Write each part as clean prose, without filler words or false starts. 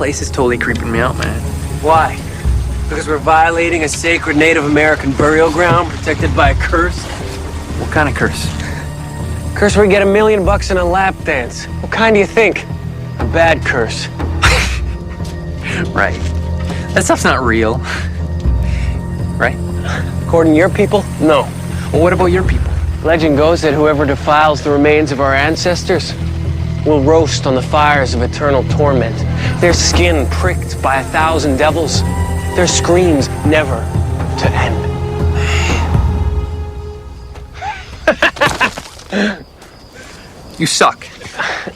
place is totally creeping me out, man. Why? Because we're violating a sacred Native American burial ground protected by a curse? What kind of curse? Curse where you get $1 million in a lap dance. What kind do you think? A bad curse. Right. That stuff's not real. Right? According to your people, no. Well, what about your people? Legend goes that whoever defiles the remains of our ancestors will roast on the fires of eternal torment, their skin pricked by 1,000 devils, their screams never to end. You suck.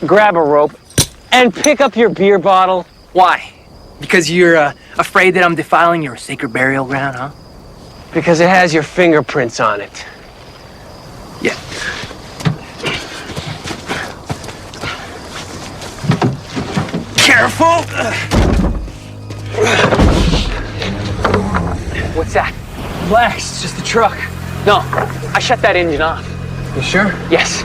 Grab a rope and pick up your beer bottle. Why? Because you're afraid that I'm defiling your sacred burial ground, huh? Because it has your fingerprints on it. Yeah. Careful! What's that? Relax, it's just a truck. No, I shut that engine off. You sure? Yes.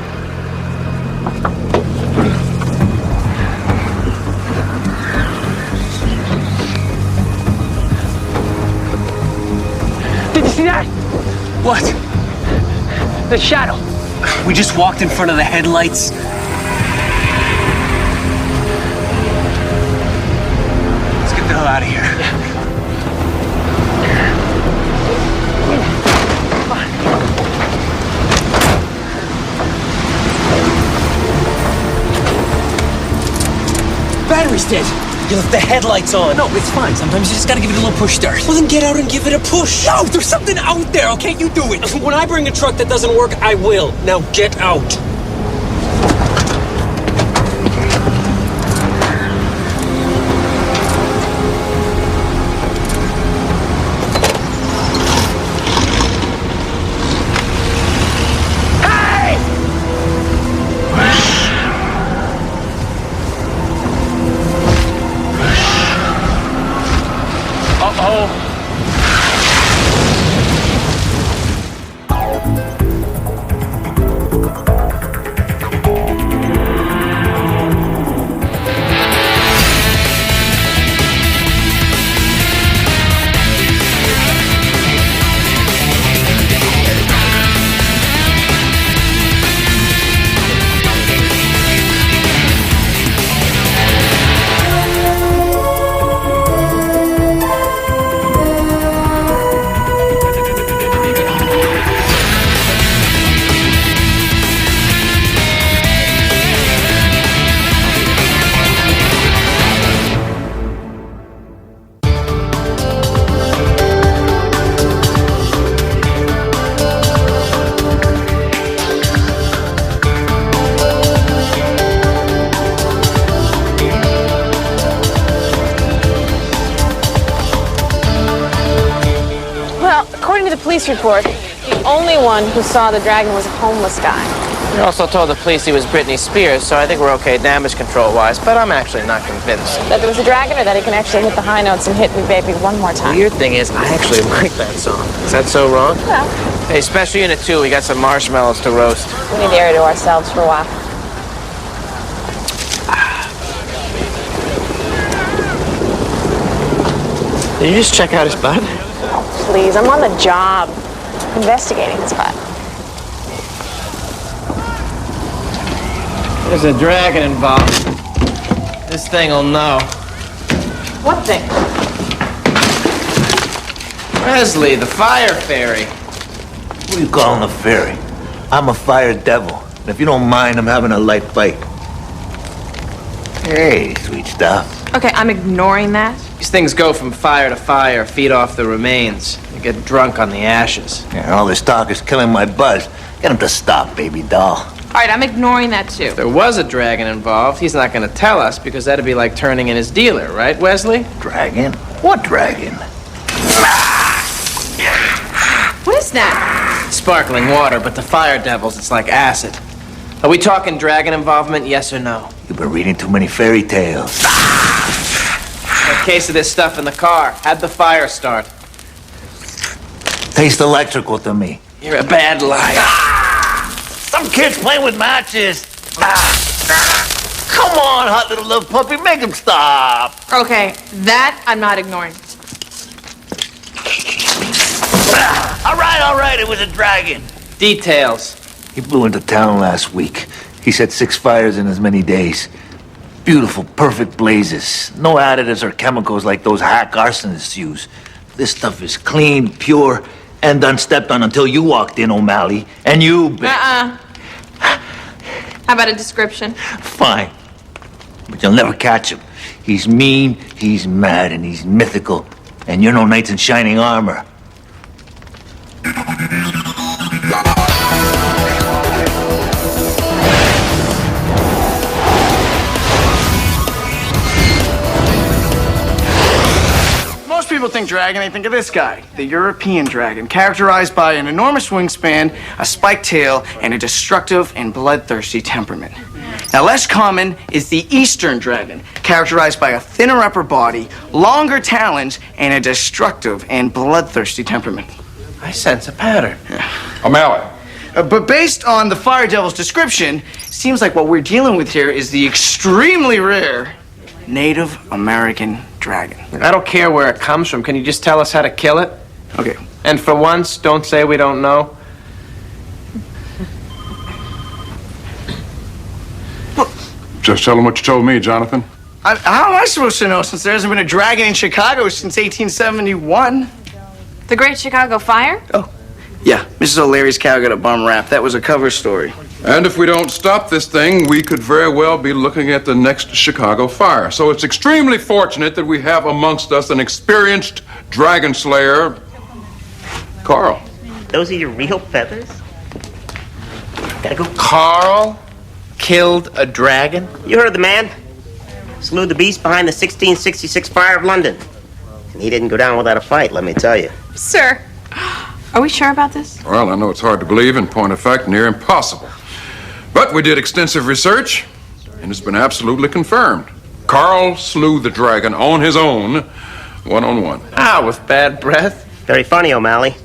Did you see that? What? The shadow. We just walked in front of the headlights. Let's get the hell out of here. Battery's dead. You left the headlights on. No, it's fine. Sometimes you just gotta give it a little push start. Well, then get out and give it a push. No, there's something out there, okay? You do it. When I bring a truck that doesn't work, I will. Now get out. Police report, the only one who saw the dragon was a homeless guy. We also told the police he was Britney Spears, so I think we're okay damage control-wise, but I'm actually not convinced. That there was a dragon, or that he can actually hit the high notes and hit me, baby, one more time? The weird thing is, I actually like that song. Is that so wrong? Well. Hey, Special Unit 2, we got some marshmallows to roast. We need the area to ourselves for a while. Did you just check out his butt? Oh, please, I'm on the job. Investigating his butt. There's a dragon involved. This thing will know. What thing? Wesley, the fire fairy. What are you calling a fairy? I'm a fire devil. And if you don't mind, I'm having a light fight. Hey, sweet stuff. Okay, I'm ignoring that. These things go from fire to fire, feed off the remains. You get drunk on the ashes. Yeah, all this talk is killing my buzz. Get him to stop, baby doll. All right, I'm ignoring that too. If there was a dragon involved, he's not going to tell us because that'd be like turning in his dealer, right, Wesley? Dragon? What dragon? What is that? Sparkling water, but to fire devils, it's like acid. Are we talking dragon involvement, yes or no? You've been reading too many fairy tales. A case of this stuff in the car. How'd the fire start? Tastes electrical to me. You're a bad liar. Some kids playing with matches. Come Come on, hot little love puppy, make him stop. Okay, that I'm not ignoring. All right, it was a dragon. Details. He blew into town last week. He set 6 fires in as many days. Beautiful, perfect blazes. No additives or chemicals like those hack arsonists use. This stuff is clean, pure, and unstepped on until you walked in, O'Malley. And you... How about a description? Fine. But you'll never catch him. He's mean, he's mad, and he's mythical. And you're no knights in shining armor. Most people think dragon, they think of this guy, the European dragon, characterized by an enormous wingspan, a spiked tail, and a destructive and bloodthirsty temperament. Now, less common is the Eastern dragon, characterized by a thinner upper body, longer talons, and a destructive and bloodthirsty temperament. I sense a pattern. O'Malley. But based on the Fire Devil's description, seems like what we're dealing with here is the extremely rare Native American dragon. I don't care where it comes from. Can you just tell us how to kill it? Okay. And for once, don't say we don't know. Just tell him what you told me, Jonathan. How am I supposed to know since there hasn't been a dragon in Chicago since 1871? The Great Chicago Fire? Oh, yeah. Mrs. O'Leary's cow got a bum rap. That was a cover story. And if we don't stop this thing, we could very well be looking at the next Chicago fire. So it's extremely fortunate that we have amongst us an experienced dragon slayer, Carl. Those are your real feathers? Gotta go. Carl killed a dragon? You heard the man. Slew the beast behind the 1666 fire of London. And he didn't go down without a fight, let me tell you. Sir, are we sure about this? Well, I know it's hard to believe, in point of fact, near impossible. But we did extensive research, and it's been absolutely confirmed. Carl slew the dragon on his own, one-on-one. Ah, with bad breath? Very funny, O'Malley.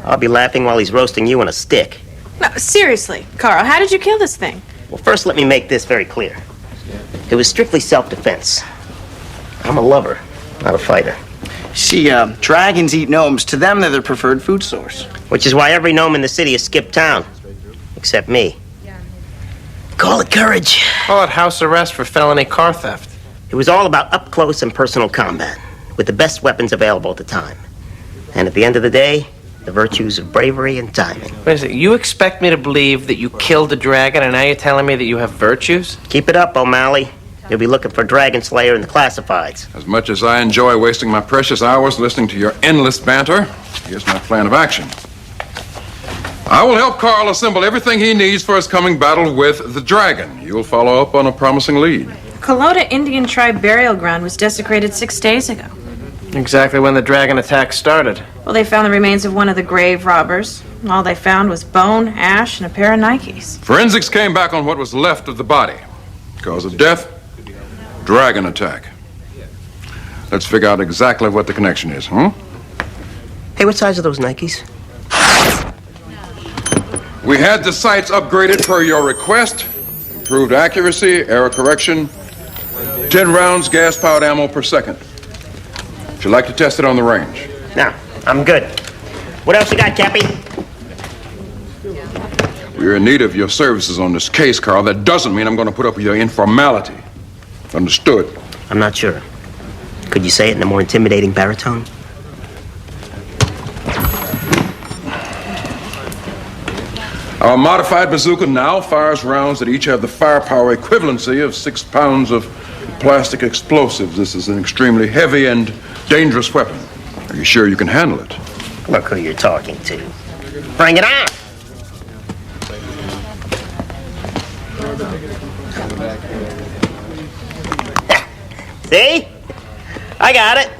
I'll be laughing while he's roasting you on a stick. No, seriously, Carl, how did you kill this thing? Well, first let me make this very clear. It was strictly self-defense. I'm a lover, not a fighter. See, dragons eat gnomes. To them, they're their preferred food source. Which is why every gnome in the city has skipped town. Except me. Call it courage. Call it house arrest for felony car theft. It was all about up-close and personal combat, with the best weapons available at the time. And at the end of the day, the virtues of bravery and timing. Wait a second, you expect me to believe that you killed a dragon and now you're telling me that you have virtues? Keep it up, O'Malley. You'll be looking for Dragon Slayer in the classifieds. As much as I enjoy wasting my precious hours listening to your endless banter, here's my plan of action. I will help Carl assemble everything he needs for his coming battle with the dragon. You'll follow up on a promising lead. Kalota Indian Tribe Burial Ground was desecrated 6 days ago. Exactly when the dragon attack started. Well, they found the remains of one of the grave robbers. All they found was bone, ash, and a pair of Nikes. Forensics came back on what was left of the body. Cause of death, dragon attack. Let's figure out exactly what the connection is, huh? Hey, what size are those Nikes? We had the sights upgraded per your request. Improved accuracy, error correction, 10 rounds gas-powered ammo per second. Would you like to test it on the range? No, I'm good. What else you got, Cappy? We're in need of your services on this case, Carl. That doesn't mean I'm going to put up with your informality. Understood? I'm not sure. Could you say it in a more intimidating baritone? Our modified bazooka now fires rounds that each have the firepower equivalency of 6 pounds of plastic explosives. This is an extremely heavy and dangerous weapon. Are you sure you can handle it? Look who you're talking to. Bring it on! See? I got it.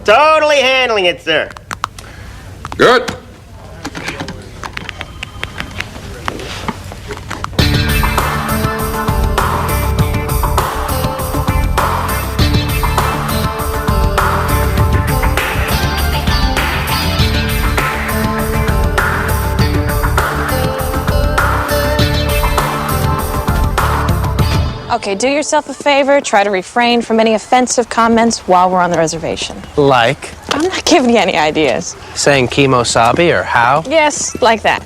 Totally handling it, sir. Good. Okay, do yourself a favor. Try to refrain from any offensive comments while we're on the reservation. Like I'm not giving you any ideas. saying Kimosabi or how? Yes, like that.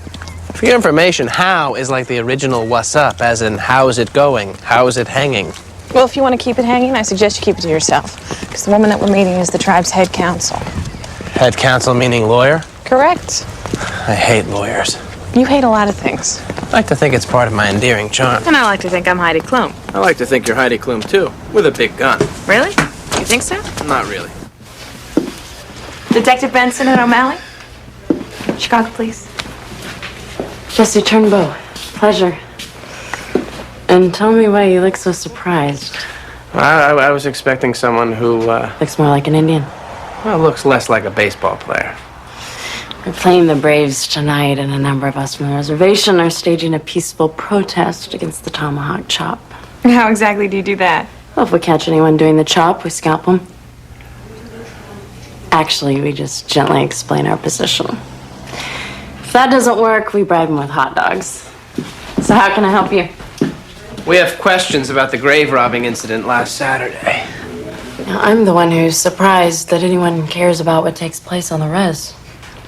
For your information, how is like the original what's up, as in how is it going? How is it hanging? Well, if you want to keep it hanging, I suggest you keep it to yourself. Because the woman that we're meeting is the tribe's head counsel. Head counsel meaning lawyer? Correct. I hate lawyers. You hate a lot of things. I like to think it's part of my endearing charm. And I like to think I'm Heidi Klum. I like to think you're Heidi Klum too, with a big gun. Really? You think so? Not really. Detective Benson and O'Malley? Chicago Police. Jesse Turnbow. Pleasure. And tell me why you look so surprised. I was expecting someone who, Looks more like an Indian. well, looks less like a baseball player. We're playing the Braves tonight, and a number of us from the reservation are staging a peaceful protest against the tomahawk chop. How exactly do you do that? Well, if we catch anyone doing the chop, we scalp them. Actually, we just gently explain our position. If that doesn't work, we bribe them with hot dogs. So how can I help you? We have questions about the grave robbing incident last Saturday. Now, I'm the one who's surprised that anyone cares about what takes place on the res.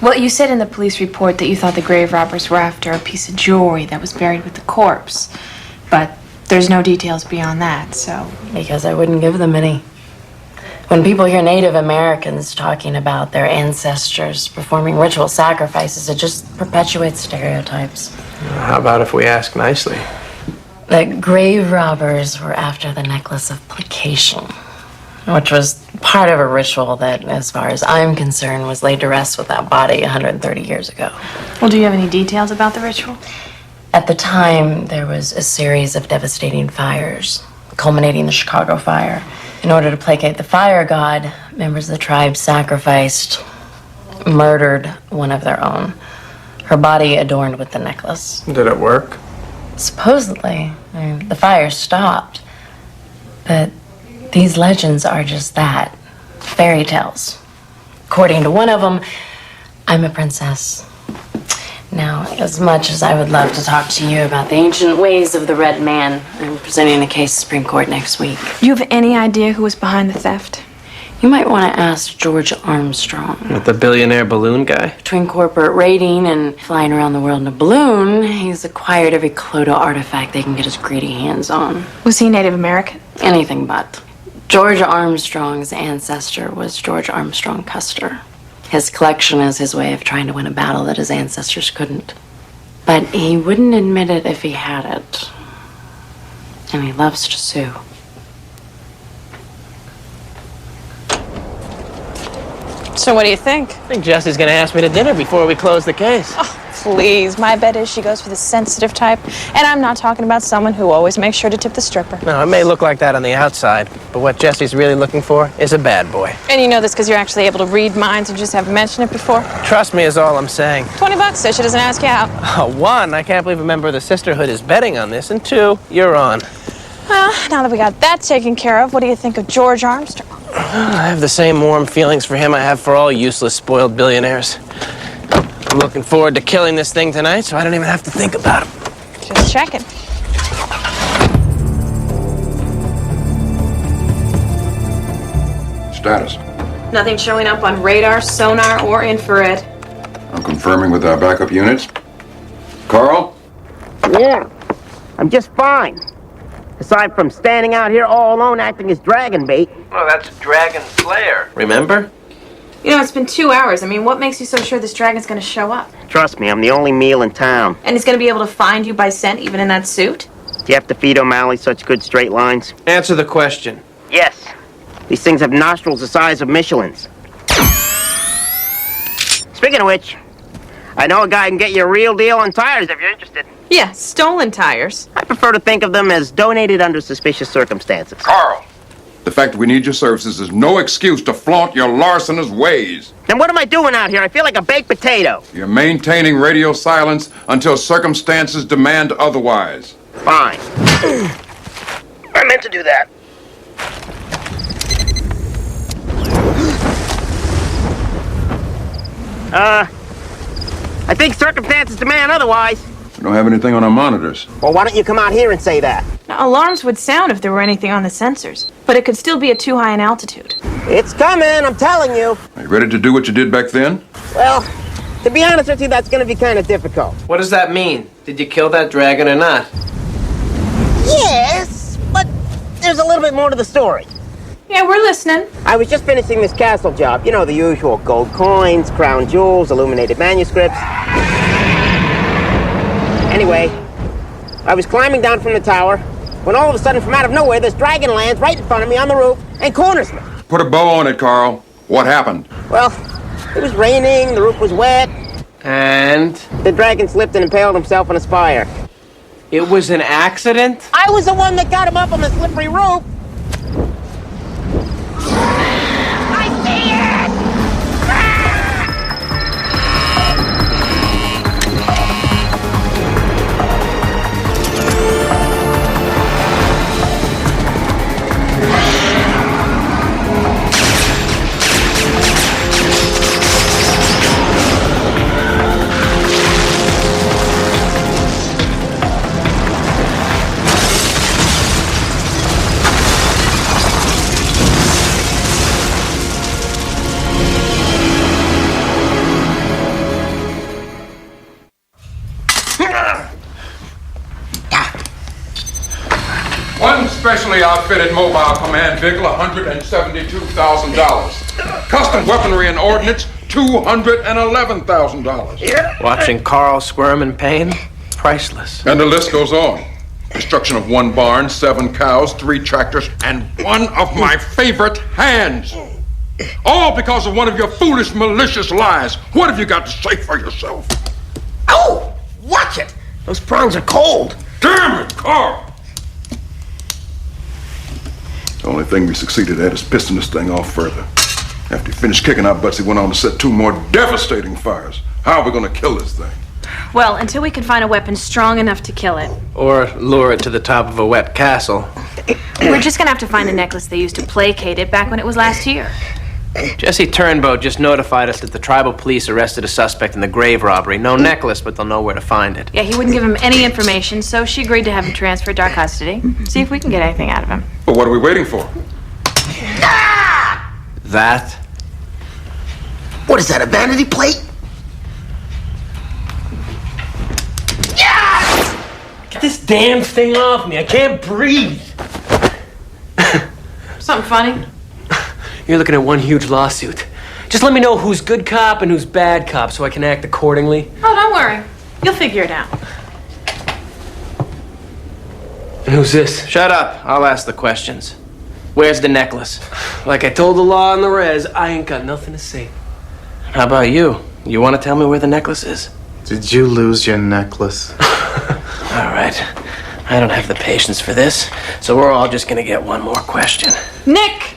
Well, you said in the police report that you thought the grave robbers were after a piece of jewelry that was buried with the corpse. But there's no details beyond that, so... Because I wouldn't give them any. When people hear Native Americans talking about their ancestors performing ritual sacrifices, it just perpetuates stereotypes. How about if we ask nicely? The grave robbers were after the necklace of placation, which was part of a ritual that, as far as I'm concerned, was laid to rest with that body 130 years ago. Well, do you have any details about the ritual? At the time, there was a series of devastating fires, culminating in the Chicago fire. In order to placate the fire god, members of the tribe sacrificed, murdered one of their own. Her body adorned with the necklace. Did it work? Supposedly, the fire stopped. But these legends are just that, fairy tales. According to one of them, I'm a princess. Now, as much as I would love to talk to you about the ancient ways of the Red Man, I'm presenting a case to Supreme Court next week. Do you have any idea who was behind the theft? You might want to ask George Armstrong. With the billionaire balloon guy? Between corporate raiding and flying around the world in a balloon, he's acquired every Clodo artifact they can get his greedy hands on. Was he Native American? Anything but. George Armstrong's ancestor was George Armstrong Custer. His collection is his way of trying to win a battle that his ancestors couldn't. But he wouldn't admit it if he had it. And he loves to sue. So what do you think? I think Jesse's gonna ask me to dinner before we close the case. Oh, please. My bet is she goes for the sensitive type. And I'm not talking about someone who always makes sure to tip the stripper. No, it may look like that on the outside, but what Jesse's really looking for is a bad boy. And you know this because you're actually able to read minds and just haven't mentioned it before? Trust me is all I'm saying. $20 so she doesn't ask you out. One, I can't believe a member of the sisterhood is betting on this, and two, you're on. Well, now that we got that taken care of, what do you think of George Armstrong? I have the same warm feelings for him I have for all useless, spoiled billionaires. I'm looking forward to killing this thing tonight, so I don't even have to think about him. Just checking. Status. Nothing showing up on radar, sonar, or infrared. I'm confirming with our backup units. Carl? Yeah, I'm just fine. Aside from standing out here all alone acting as dragon bait. Oh, that's Dragon Slayer. Remember? You know, it's been 2 hours. I mean, what makes you so sure this dragon's gonna show up? Trust me, I'm the only meal in town. And he's gonna be able to find you by scent, even in that suit? Do you have to feed O'Malley such good straight lines? Answer the question. Yes. These things have nostrils the size of Michelin's. Speaking of which, I know a guy can get you a real deal on tires if you're interested. Yeah, stolen tires. I prefer to think of them as donated under suspicious circumstances. Carl! The fact that we need your services is no excuse to flaunt your larcenous ways. Then what am I doing out here? I feel like a baked potato. You're maintaining radio silence until circumstances demand otherwise. Fine. I meant to do that. I think circumstances demand otherwise. We don't have anything on our monitors. Well, why don't you come out here and say that? Now, alarms would sound if there were anything on the sensors, but it could still be at too high an altitude. It's coming, I'm telling you. Are you ready to do what you did back then? Well, to be honest with you, that's going to be kind of difficult. What does that mean? Did you kill that dragon or not? Yes, but there's a little bit more to the story. Yeah, we're listening. I was just finishing this castle job. You know, the usual gold coins, crown jewels, illuminated manuscripts. Anyway, I was climbing down from the tower when all of a sudden, from out of nowhere, this dragon lands right in front of me on the roof and corners me. Put a bow on it, Carl. What happened? Well, it was raining, the roof was wet. And? The dragon slipped and impaled himself on a spire. It was an accident? I was the one that got him up on the slippery roof. I see it! One specially outfitted mobile command vehicle, $172,000. Custom weaponry and ordnance, $211,000. Watching Carl squirm in pain? Priceless. And the list goes on. Destruction of one barn, 7 cows, 3 tractors, and one of my favorite hands. All because of one of your foolish, malicious lies. What have you got to say for yourself? Oh! Watch it! Those prongs are cold. Damn it, Carl! The only thing we succeeded at is pissing this thing off further. After he finished kicking our butts, he went on to set 2 more devastating fires. How are we going to kill this thing? Well, until we can find a weapon strong enough to kill it. Or lure it to the top of a wet castle. We're just gonna have to find the necklace they used to placate it back when it was last here. Jesse Turnbow just notified us that the tribal police arrested a suspect in the grave robbery. No necklace, but they'll know where to find it. Yeah, he wouldn't give him any information, so she agreed to have him transferred to our custody. See if we can get anything out of him. But what are we waiting for? That? What is that, a vanity plate? Get this damn thing off me. I can't breathe. Something funny? You're looking at one huge lawsuit. Just let me know who's good cop and who's bad cop so I can act accordingly. Oh, don't worry. You'll figure it out. And who's this? Shut up. I'll ask the questions. Where's the necklace? Like I told the law on the res, I ain't got nothing to say. How about you? You want to tell me where the necklace is? Did you lose your necklace? All right. I don't have the patience for this, so we're all just gonna get one more question. Nick!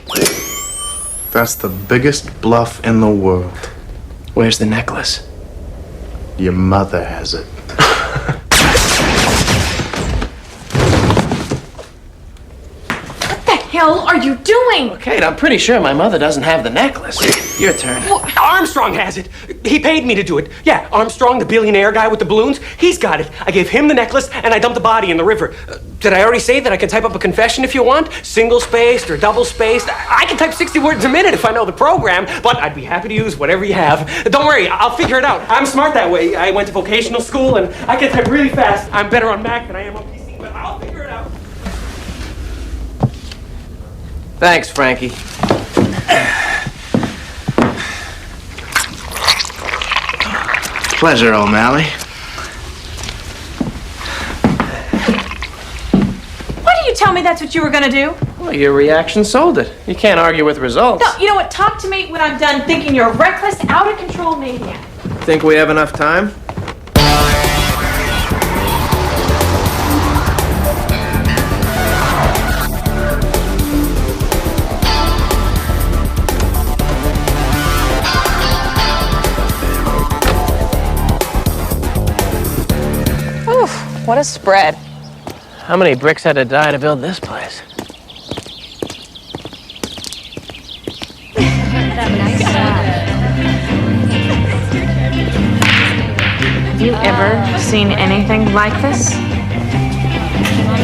That's the biggest bluff in the world. Where's the necklace? Your mother has it. What the hell are you doing? Kate, I'm pretty sure my mother doesn't have the necklace. Your turn. Armstrong has it. He paid me to do it. Yeah, Armstrong, the billionaire guy with the balloons, he's got it. I gave him the necklace and I dumped the body in the river. Did I already say that I can type up a confession if you want? Single-spaced or double-spaced? I can type 60 words a minute if I know the program, but I'd be happy to use whatever you have. Don't worry, I'll figure it out. I'm smart that way. I went to vocational school and I can type really fast. I'm better on Mac than I am on PC, but I'll figure it out. Thanks, Frankie. Pleasure, O'Malley. Why did you tell me that's what you were gonna do? Well, your reaction sold it. You can't argue with results. No, you know what? Talk to me when I'm done thinking you're a reckless, out-of-control maniac. Think we have enough time? What a spread. How many bricks had to die to build this place? You ever seen anything like this?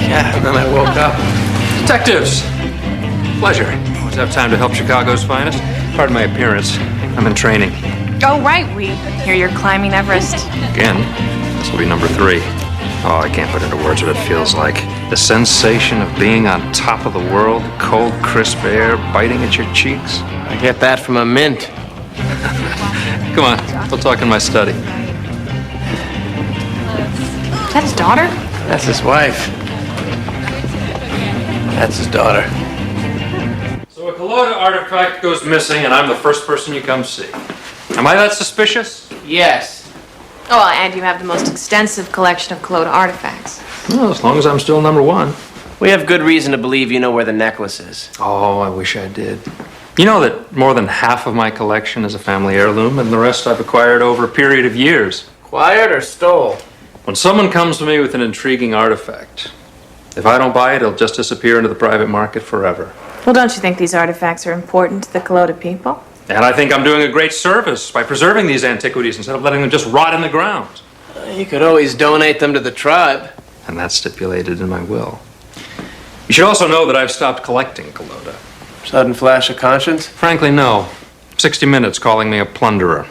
Yeah, and then I woke up. Detectives! Pleasure. Always have time to help Chicago's finest. Pardon my appearance. I'm in training. Oh, right, we hear you're climbing Everest. Again, this will be number 3. Oh, I can't put into words what it feels like. The sensation of being on top of the world, cold, crisp air biting at your cheeks. I get that from a mint. Come on, we'll talk in my study. Is that his daughter? That's his wife. That's his daughter. So a Kelowna artifact goes missing, and I'm the first person you come see. Am I that suspicious? Yes. Oh, well, and you have the most extensive collection of Kelowna artifacts. Well, as long as I'm still number 1. We have good reason to believe you know where the necklace is. Oh, I wish I did. You know that more than half of my collection is a family heirloom, and the rest I've acquired over a period of years. Acquired or stole? When someone comes to me with an intriguing artifact, if I don't buy it, it'll just disappear into the private market forever. Well, don't you think these artifacts are important to the Kelowna people? And I think I'm doing a great service by preserving these antiquities instead of letting them just rot in the ground. You could always donate them to the tribe. And that's stipulated in my will. You should also know that I've stopped collecting Kelowna. Sudden flash of conscience? Frankly, no. 60 Minutes calling me a plunderer.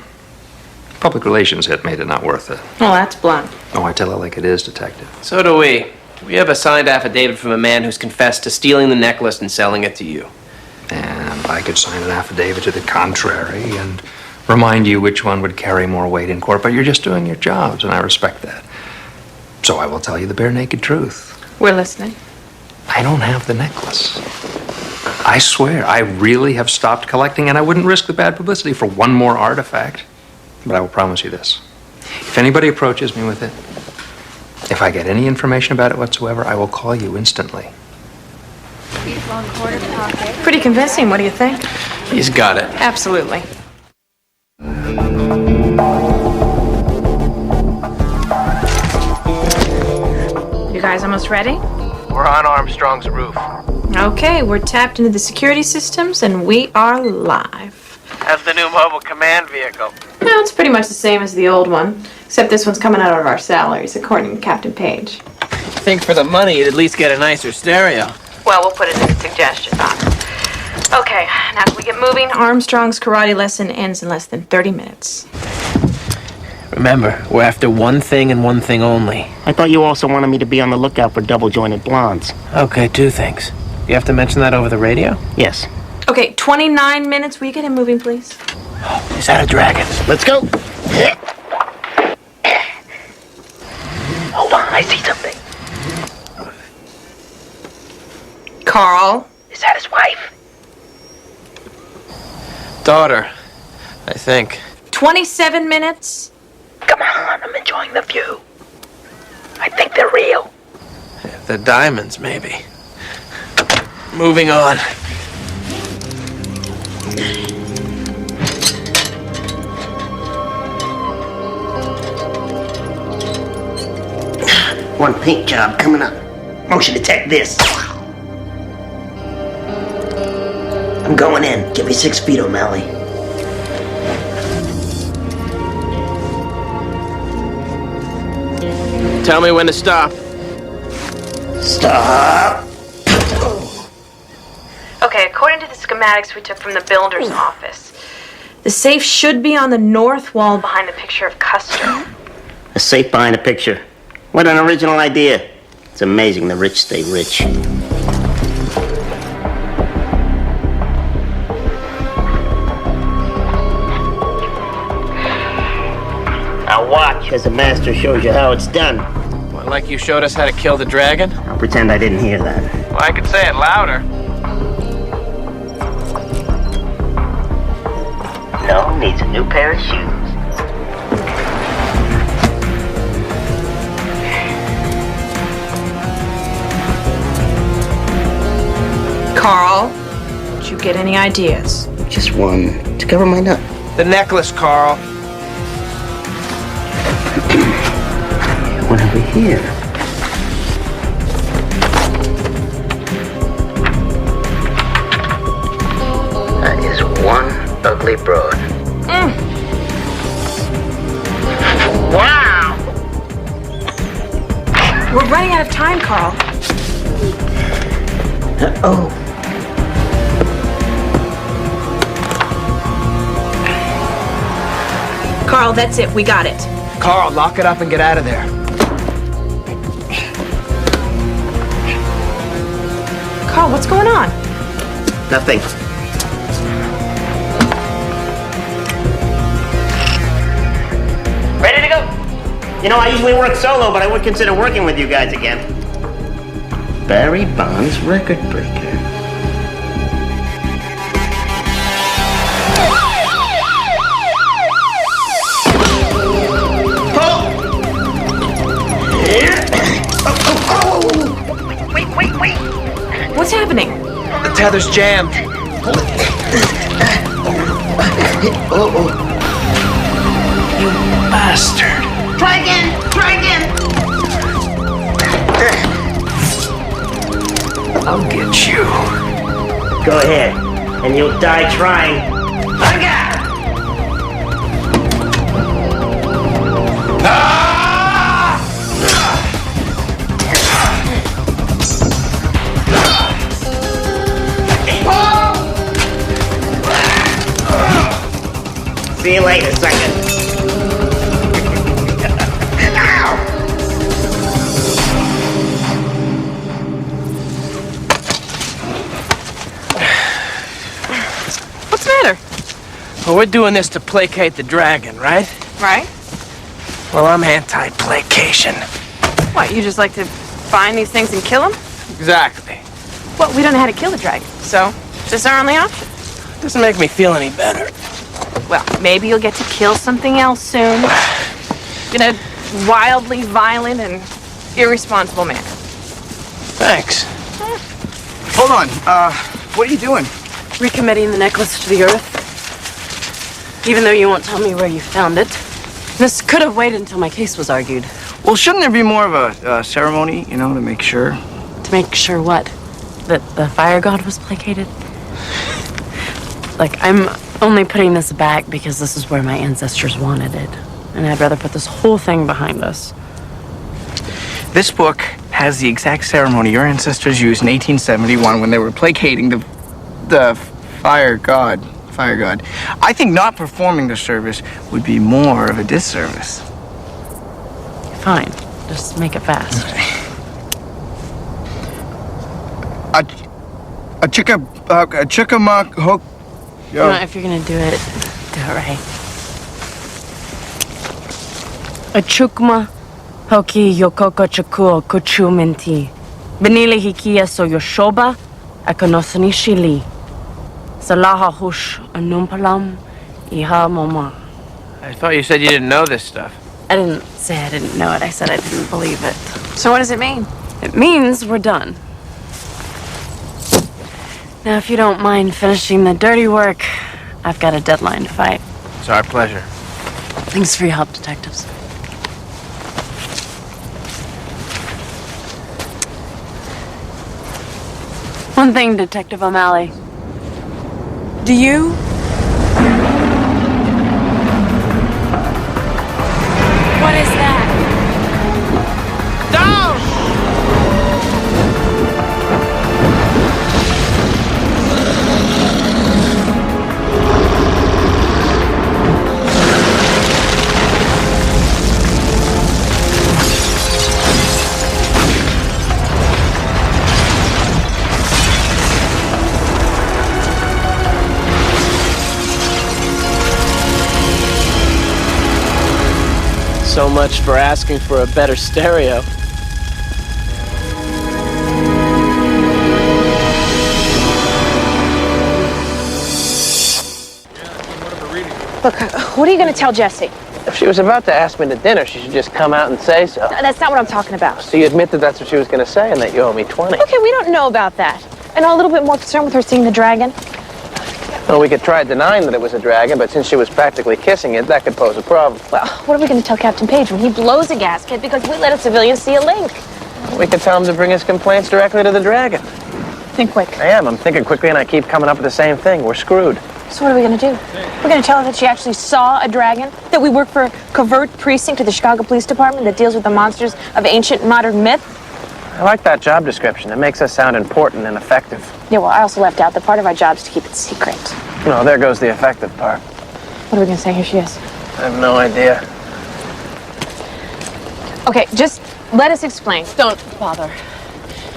Public relations hit made it not worth it. Well, that's blunt. Oh, I tell it like it is, detective. So do we. We have a signed affidavit from a man who's confessed to stealing the necklace and selling it to you. And I could sign an affidavit to the contrary and remind you which one would carry more weight in court, but you're just doing your jobs, and I respect that. So I will tell you the bare naked truth. We're listening. I don't have the necklace. I swear, I really have stopped collecting, and I wouldn't risk the bad publicity for one more artifact. But I will promise you this. If anybody approaches me with it, if I get any information about it whatsoever, I will call you instantly. Pretty convincing, what do you think? He's got it. Absolutely. You guys almost ready? We're on Armstrong's roof. Okay, we're tapped into the security systems and we are live. How's the new mobile command vehicle? Well, it's pretty much the same as the old one, except this one's coming out of our salaries, according to Captain Page. I think for the money, you'd at least get a nicer stereo. Well, we'll put it in the suggestion box. Okay, now can we get moving? Armstrong's karate lesson ends in less than 30 minutes. Remember, we're after one thing and one thing only. I thought you also wanted me to be on the lookout for double-jointed blondes. Okay, 2 things. You have to mention that over the radio? Yes. Okay, 29 minutes. Will you get him moving, please? Is that a dragon? Let's go. Hold on, I see something. Carl. Is that his wife? Daughter, I think. 27 minutes. Come on, I'm enjoying the view. I think they're real. The diamonds, maybe. Moving on. One paint job coming up. Motion detect this. I'm going in. Give me 6 feet, O'Malley. Tell me when to stop. Stop. Okay, according to the schematics we took from the builder's office, the safe should be on the north wall behind the picture of Custer. A safe behind a picture. What an original idea. It's amazing the rich stay rich. Now watch as the master shows you how it's done. Well, like you showed us how to kill the dragon? I'll pretend I didn't hear that. Well, I could say it louder. No, needs a new pair of shoes. Carl, did you get any ideas? Just one to cover my nut. The necklace, Carl. What have we here? That is one ugly broad. Wow! We're running out of time, Carl. Oh. Carl, that's it. We got it. Carl, lock it up and get out of there. Carl, what's going on? Nothing. Ready to go? You know, I usually work solo, but I would consider working with you guys again. Barry Bonds, record breaker. Wait. What's happening? The tether's jammed. You bastard. Try again! I'll get you. Go ahead, and you'll die trying. See you later, sucker. What's the matter? Well, we're doing this to placate the dragon, right? Right? Well, I'm anti-placation. What, you just like to find these things and kill them? Exactly. Well, we don't know how to kill the dragon, so this is our only option. Doesn't make me feel any better. Well, maybe you'll get to kill something else soon. In a wildly violent and irresponsible manner. Thanks. Hold on. What are you doing? Recommitting the necklace to the earth. Even though you won't tell me where you found it. This could have waited until my case was argued. Well, shouldn't there be more of a ceremony, you know, to make sure? To make sure what? That the fire god was placated? Like, I'm only putting this back because this is where my ancestors wanted it. And I'd rather put this whole thing behind us. This book has the exact ceremony your ancestors used in 1871 when they were placating the fire god. I think not performing the service would be more of a disservice. Fine. Just make it fast. A chickamuck hook. You know, if you're gonna do it right. A chukma hoki yokoko chukuo kuchumenti. Benili hikia so yoshoba akonosani shili. Salaha hush anumpalam iha moma. I thought you said you didn't know this stuff. I didn't say I didn't know it. I said I didn't believe it. So what does it mean? It means we're done. Now, if you don't mind finishing the dirty work, I've got a deadline to fight. It's our pleasure. Thanks for your help, detectives. One thing, Detective O'Malley. Do you? What is that? Down! So much for asking for a better stereo. Look, what are you going to tell Jessie? If she was about to ask me to dinner, she should just come out and say so. That's not what I'm talking about. So you admit that that's what she was going to say and that you owe me 20. Okay, we don't know about that. And I'm a little bit more concerned with her seeing the dragon. Well, we could try denying that it was a dragon, but since she was practically kissing it, that could pose a problem. Well, what are we going to tell Captain Page when he blows a gasket because we let a civilian see a link? We could tell him to bring his complaints directly to the dragon. Think quick. I am. I'm thinking quickly, and I keep coming up with the same thing. We're screwed. So what are we going to do? We're going to tell her that she actually saw a dragon? That we work for a covert precinct of the Chicago Police Department that deals with the monsters of ancient and modern myth? I like that job description. It makes us sound important and effective. Yeah, well, I also left out that part of our job is to keep it secret. No, there goes the effective part. What are we gonna say? Here she is. I have no idea. Okay, just let us explain. Don't bother.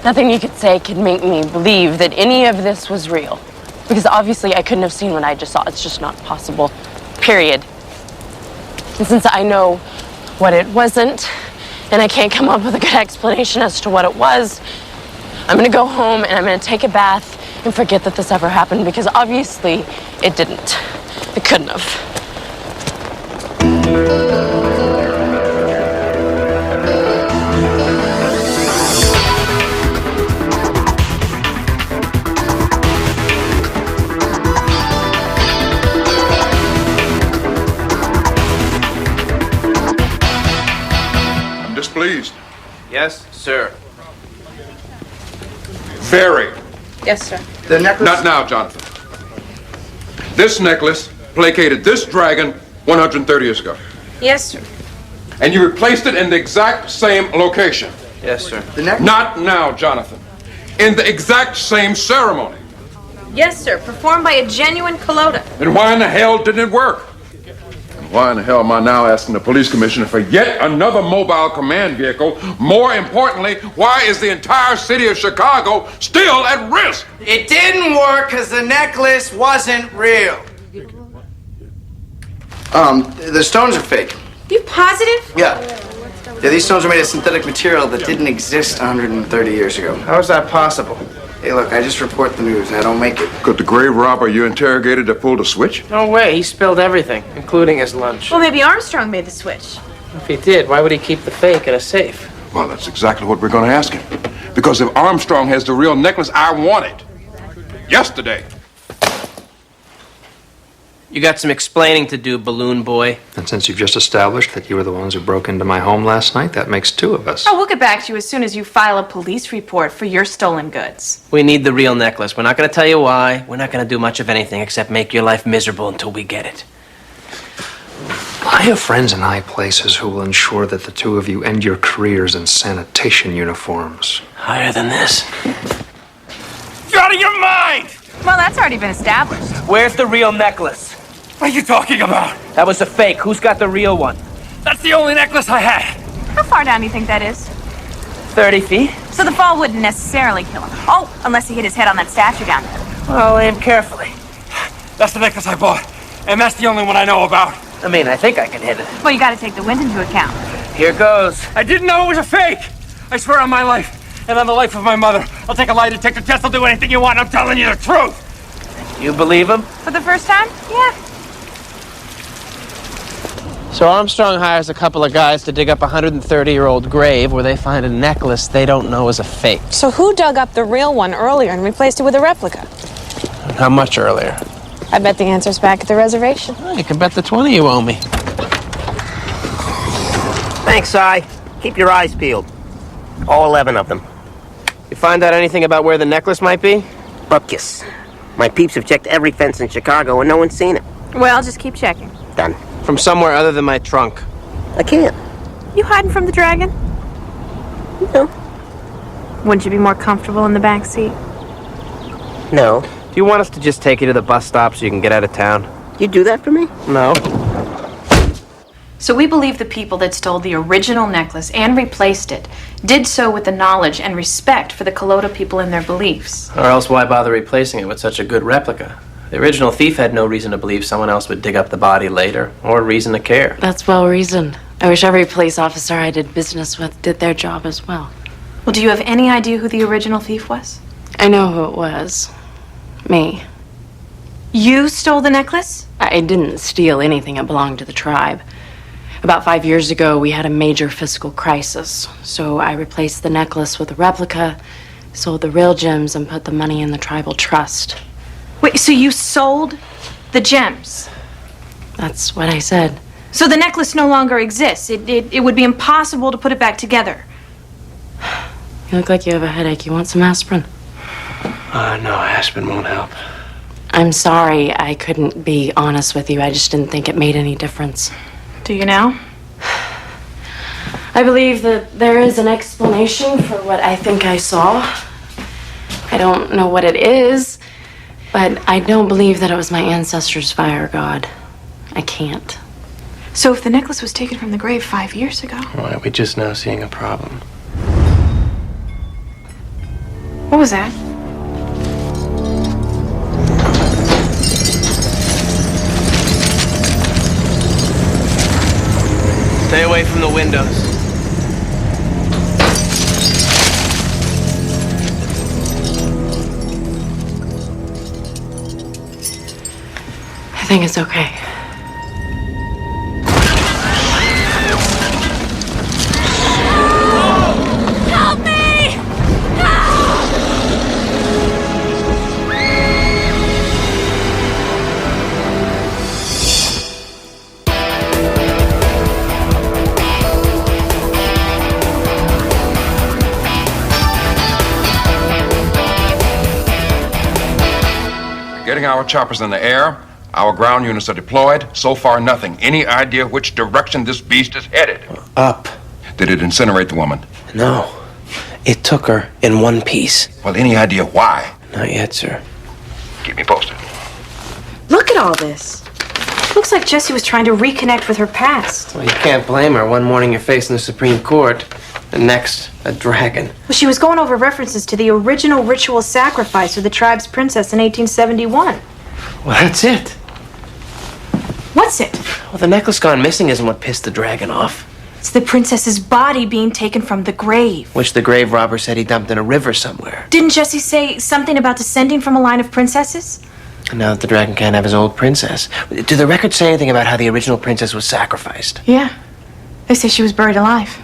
Nothing you could say could make me believe that any of this was real. Because obviously I couldn't have seen what I just saw. It's just not possible. Period. And since I know what it wasn't, and I can't come up with a good explanation as to what it was, I'm gonna go home and I'm gonna take a bath and forget that this ever happened, because obviously it didn't. It couldn't have. Displeased. Yes, sir. Very. Yes, sir. The necklace. Not now, Jonathan. This necklace placated this dragon 130 years ago. Yes, sir. And you replaced it in the exact same location. Yes, sir. The necklace. Not now, Jonathan. In the exact same ceremony. Yes, sir. Performed by a genuine Kalota. Then why in the hell didn't it work? Why in the hell am I now asking the police commissioner for yet another mobile command vehicle? More importantly, why is the entire city of Chicago still at risk? It didn't work because the necklace wasn't real. The stones are fake. You positive? Yeah. Yeah, these stones are made of synthetic material that didn't exist 130 years ago. How is that possible? Hey, look, I just report the news. I don't make it. Could the grave robber you interrogated have pulled a switch? No way. He spilled everything, including his lunch. Well, maybe Armstrong made the switch. If he did, why would he keep the fake in a safe? Well, that's exactly what we're going to ask him. Because if Armstrong has the real necklace, I want it. Yesterday. You got some explaining to do, balloon boy. And since you've just established that you were the ones who broke into my home last night, that makes two of us. Oh, we'll get back to you as soon as you file a police report for your stolen goods. We need the real necklace. We're not going to tell you why. We're not going to do much of anything except make your life miserable until we get it. I have friends in high places who will ensure that the two of you end your careers in sanitation uniforms. Higher than this. You're out of your mind! Well, that's already been established. Where's the real necklace? What are you talking about? That was a fake. Who's got the real one? That's the only necklace I had. How far down do you think that is? 30 feet. So the fall wouldn't necessarily kill him. Oh, unless he hit his head on that statue down there. Well, aim carefully. That's the necklace I bought. And that's the only one I know about. I mean, I think I can hit it. Well, you gotta take the wind into account. Here goes. I didn't know it was a fake. I swear on my life and on the life of my mother. I'll take a lie detector test. I'll do anything you want. I'm telling you the truth. You believe him? For the first time? Yeah. So Armstrong hires a couple of guys to dig up a 130-year-old grave where they find a necklace they don't know is a fake. So who dug up the real one earlier and replaced it with a replica? How much earlier? I bet the answer's back at the reservation. Oh, you can bet the 20 you owe me. Thanks, Si. Keep your eyes peeled. All 11 of them. You find out anything about where the necklace might be? Bupkis. My peeps have checked every fence in Chicago and no one's seen it. Well, just keep checking. Done. From somewhere other than my trunk. I can't. You hiding from the dragon? No. Wouldn't you be more comfortable in the back seat? No. Do you want us to just take you to the bus stop so you can get out of town? You do that for me? No. So we believe the people that stole the original necklace and replaced it did so with the knowledge and respect for the Kalota people and their beliefs. Or else why bother replacing it with such a good replica? The original thief had no reason to believe someone else would dig up the body later, or reason to care. That's well reasoned. I wish every police officer I did business with did their job as well. Well, do you have any idea who the original thief was? I know who it was. Me. You stole the necklace? I didn't steal anything that belonged to the tribe. About 5 years ago, we had a major fiscal crisis. So I replaced the necklace with a replica, sold the real gems, and put the money in the tribal trust. Wait, so you sold the gems? That's what I said. So the necklace no longer exists. It would be impossible to put it back together. You look like you have a headache. You want some aspirin? No, aspirin won't help. I'm sorry I couldn't be honest with you. I just didn't think it made any difference. Do you now? I believe that there is an explanation for what I think I saw. I don't know what it is, but I don't believe that it was my ancestors' fire god. I can't. So if the necklace was taken from the grave 5 years ago, Why are we just now seeing a problem? what was that? Stay away from the windows. I think it's okay. Help me! Getting our choppers in the air. Our ground units are deployed. So far, nothing. Any idea which direction this beast is headed? Up. Did it incinerate the woman? No. It took her in one piece. Well, any idea why? Not yet, sir. Keep me posted. Look at all this. Looks like Jessie was trying to reconnect with her past. Well, you can't blame her. One morning you're facing the Supreme Court, the next, a dragon. Well, she was going over references to the original ritual sacrifice of the tribe's princess in 1871. Well, that's it. What's it? Well, the necklace gone missing isn't what pissed the dragon off. It's the princess's body being taken from the grave. Which the grave robber said he dumped in a river somewhere. Didn't Jessie say something about descending from a line of princesses? And now that the dragon can't have his old princess. Do the records say anything about how the original princess was sacrificed? Yeah. They say she was buried alive.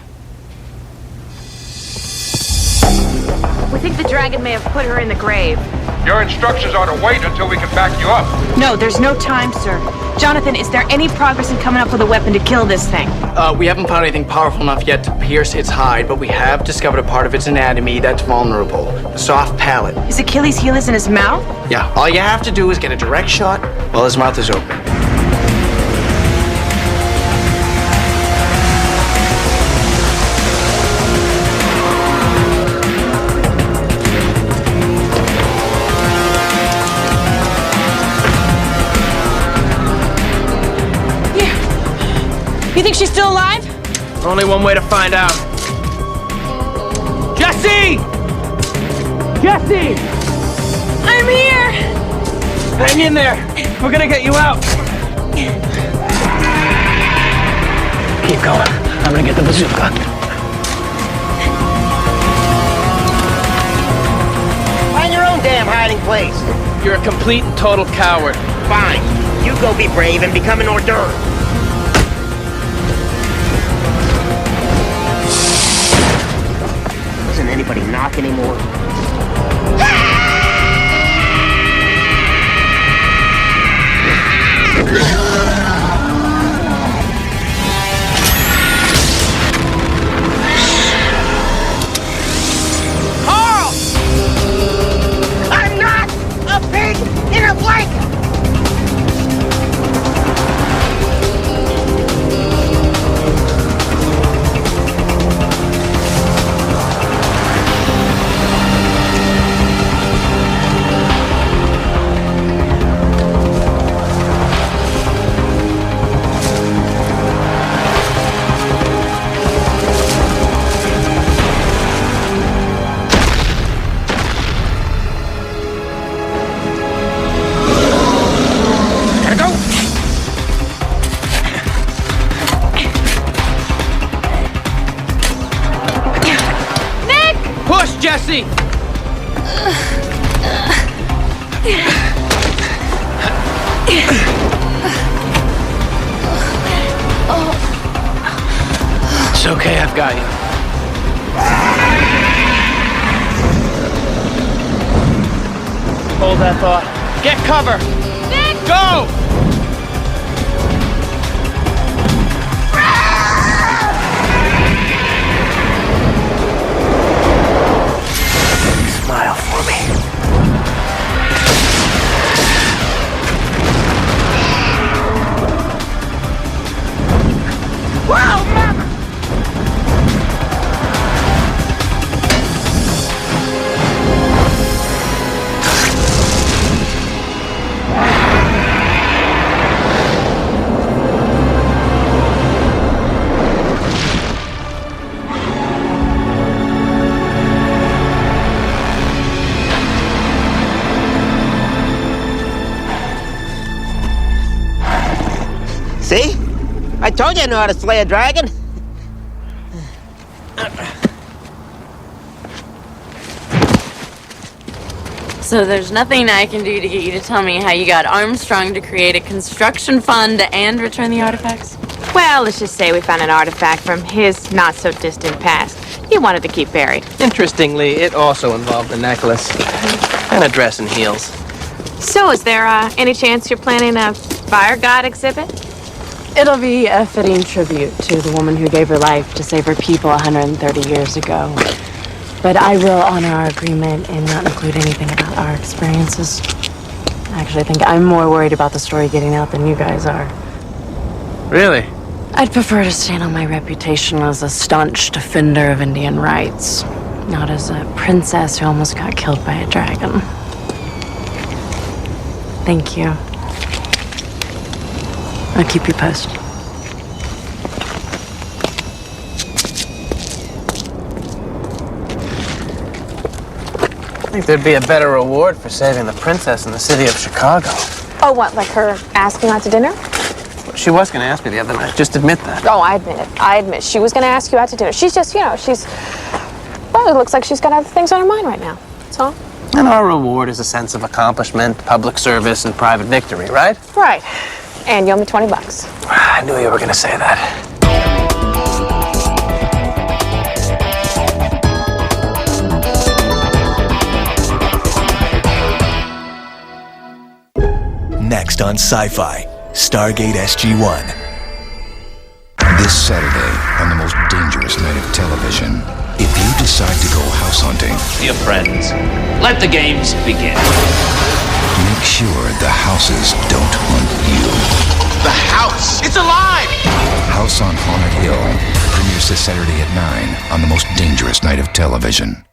We think the dragon may have put her in the grave. Your instructions are to wait until we can back you up. No, there's no time, sir. Jonathan, is there any progress in coming up with a weapon to kill this thing? We haven't found anything powerful enough yet to pierce its hide, but we have discovered a part of its anatomy that's vulnerable. The soft palate. His Achilles heel is in his mouth? Yeah, all you have to do is get a direct shot while his mouth is open. You think she's still alive? Only one way to find out. Jessie! Jessie! I'm here! Hang in there. We're gonna get you out. Keep going. I'm gonna get the bazooka. Find your own damn hiding place. You're a complete and total coward. Fine. You go be brave and become an hors d'oeuvre. Doesn't anybody knock anymore? Carl! I'm not a pig in a blanket! Push, Jessie! It's okay, I've got you. Hold that thought. Get cover! Nick! Go! Smile for me. Whoa, Mama! Told you I know how to slay a dragon. So there's nothing I can do to get you to tell me how you got Armstrong to create a construction fund and return the artifacts? Well, let's just say we found an artifact from his not-so-distant past. He wanted to keep buried. Interestingly, it also involved a necklace and a dress and heels. So, is there any chance you're planning a fire god exhibit? It'll be a fitting tribute to the woman who gave her life to save her people 130 years ago. But I will honor our agreement and not include anything about our experiences. Actually, I think I'm more worried about the story getting out than you guys are. Really? I'd prefer to stand on my reputation as a staunch defender of Indian rights, not as a princess who almost got killed by a dragon. Thank you. I'll keep you posted. I think there'd be a better reward for saving the princess in the city of Chicago. Oh, what, like her asking out to dinner? She was going to ask me the other night. Just admit that. Oh, I admit it. I admit she was going to ask you out to dinner. She's just, well, it looks like she's got other things on her mind right now. That's all. And our reward is a sense of accomplishment, public service, and private victory, right? Right. And you owe me $20. I knew you were going to say that. Next on Sci-Fi, Stargate SG-1. This Saturday, on the most dangerous night of television, if you decide to go house hunting... Dear friends, let the games begin. Make sure the houses don't hunt you. The house! It's alive! House on Haunted Hill premieres this Saturday at 9 on the most dangerous night of television.